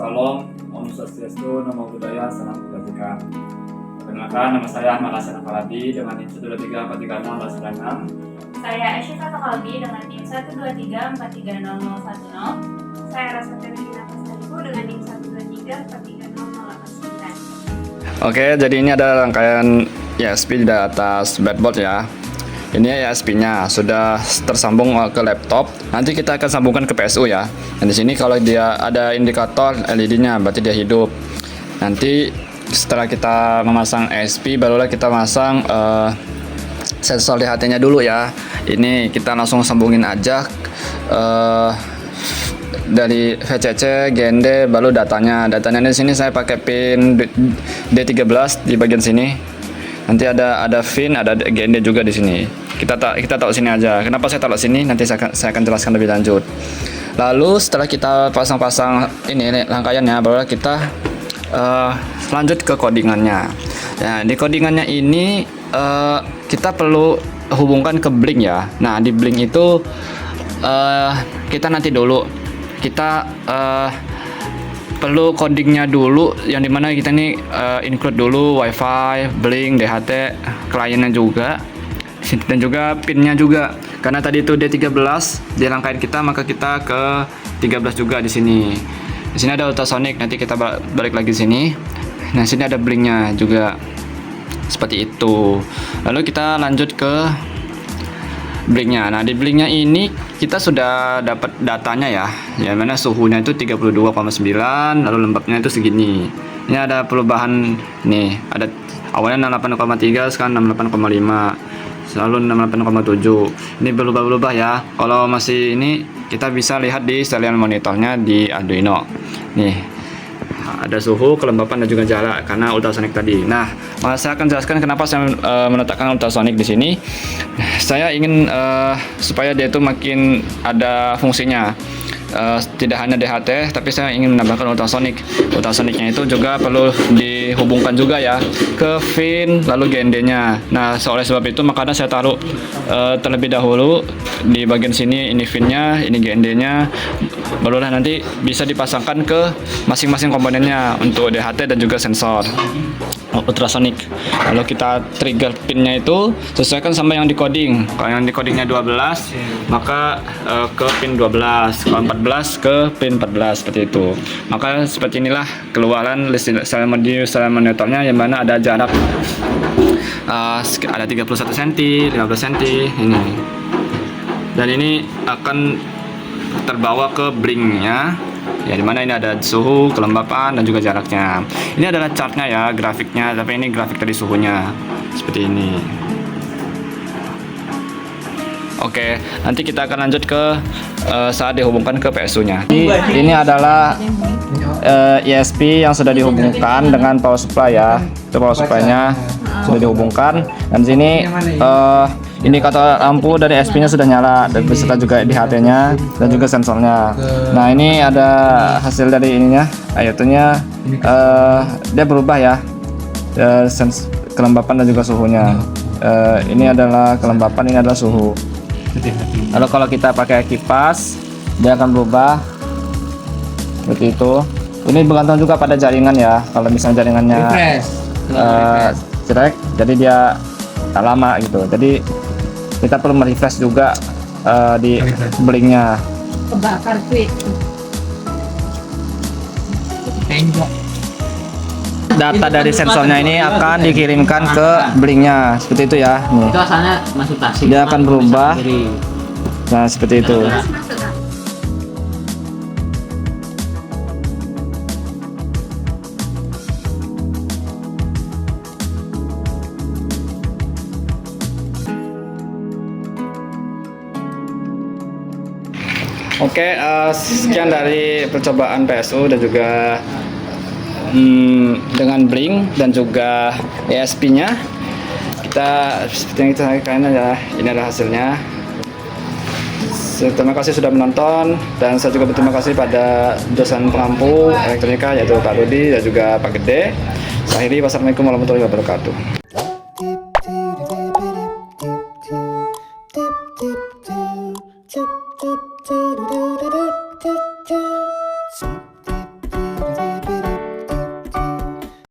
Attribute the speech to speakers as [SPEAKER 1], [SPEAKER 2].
[SPEAKER 1] Salam, Om Swastiastu, Namo Buddhaya, Salam Kebajikan. Perkenalkan, nama saya Ahmad Hasan Afaladi dengan NIM 123430096.
[SPEAKER 2] Saya Aisyah Kalbi dengan NIM 123433010.
[SPEAKER 3] Saya Rasa Terina Pasaribu dengan NIM 123433089.
[SPEAKER 4] Oke, jadi ini ada rangkaian ESP di atas breadboard ya. Ini ESP-nya sudah tersambung ke laptop. Nanti kita akan sambungkan ke PSU ya. Dan di sini kalau dia ada indikator LED-nya, berarti dia hidup. Nanti setelah kita memasang ESP, barulah kita masang sensor DHT-nya dulu ya. Ini kita langsung sambungin aja dari VCC, GND, baru datanya. Datanya di sini saya pakai pin D13 di bagian sini. Nanti ada pin, ada GND juga di sini. Kita taruh sini aja. Kenapa saya taruh sini? Nanti saya akan jelaskan lebih lanjut. Lalu setelah kita pasang-pasang ini rangkaiannya, baru kita lanjut ke codingannya. Nah, di codingannya ini kita perlu hubungkan ke Blink ya. Nah, di Blink itu kita nanti dulu kita perlu codingnya dulu, yang dimana kita nih include dulu WiFi, Blink, DHT, kliennya juga, dan juga pinnya juga. Karena tadi itu D13 di rangkaian kita, maka kita ke 13 juga di sini. Di sini ada ultrasonic, nanti kita balik lagi di sini. Nah, sini ada Blinknya juga. Seperti itu. Lalu kita lanjut ke Blinknya. Nah, di Blinknya ini kita sudah dapat datanya ya, yang mana suhunya itu 32,9, lalu lembabnya itu segini. Ini ada perubahan nih, ada awalnya 68,3, sekarang 68,5, lalu 68,7. Ini berubah-ubah ya. Kalau masih ini kita bisa lihat di serial monitornya di Arduino. Nih, ada suhu, kelembapan, dan juga jarak karena ultrasonic tadi. Nah, saya akan jelaskan kenapa saya meletakkan ultrasonic di sini. Saya ingin supaya dia itu makin ada fungsinya. Tidak hanya DHT, tapi saya ingin menambahkan ultrasonic. Ultrasonicnya itu juga perlu dihubungkan juga ya ke pin lalu GND-nya. Nah, oleh sebab itu makanya saya taruh terlebih dahulu di bagian sini, ini pin-nya, ini GND-nya, barulah nanti bisa dipasangkan ke masing-masing komponennya untuk DHT dan juga sensor ultrasonic. Lalu kita trigger pinnya itu sesuaikan sama yang di coding. Kalau yang di codingnya 12, maka ke pin 12. Kalau 14 ke pin 14, seperti itu. Maka seperti inilah keluaran list serial monitornya, yang mana ada jarak ada 31 cm, 15 cm ini. Dan ini akan terbawa ke Blinknya. Ya, dimana ini ada suhu, kelembapan, dan juga jaraknya. Ini adalah chartnya ya, grafiknya, tapi ini grafik dari suhunya seperti ini. Oke, nanti kita akan lanjut ke saat dihubungkan ke PSU-nya. Ini adalah ESP yang sudah dihubungkan dengan power supply ya. Itu power supply-nya sudah dihubungkan, dan sini indikator lampu dari ESP-nya sudah nyala, dan beserta juga DHT-nya dan juga sensornya. Nah, ini ada hasil dari ininya, IoT-nya. Dia berubah ya, kelembapan dan juga suhunya. Ini adalah kelembapan, ini adalah suhu. Lalu kalau kita pakai kipas, dia akan berubah seperti itu. Ini bergantung juga pada jaringan ya. Kalau misalnya jaringannya jelek, jadi dia tak lama gitu. Jadi kita perlu merefresh juga di Blinknya.
[SPEAKER 5] Kebakar tweet.
[SPEAKER 4] Data dari sensornya ini akan dikirimkan ke Blinknya seperti itu ya. Nih.
[SPEAKER 6] Itu asalnya masuk taksi.
[SPEAKER 4] Dia akan berubah. Nah, seperti itu. Oke, sekian dari percobaan PSU dan juga dengan Blink dan juga ESP-nya. Kita seperti yang kita katakan ya, ini adalah hasilnya. Terima kasih sudah menonton, dan saya juga berterima kasih pada dosen pengampu elektronika yaitu Pak Rudi dan juga Pak Gede. Saya akhiri, wassalamualaikum warahmatullahi wabarakatuh.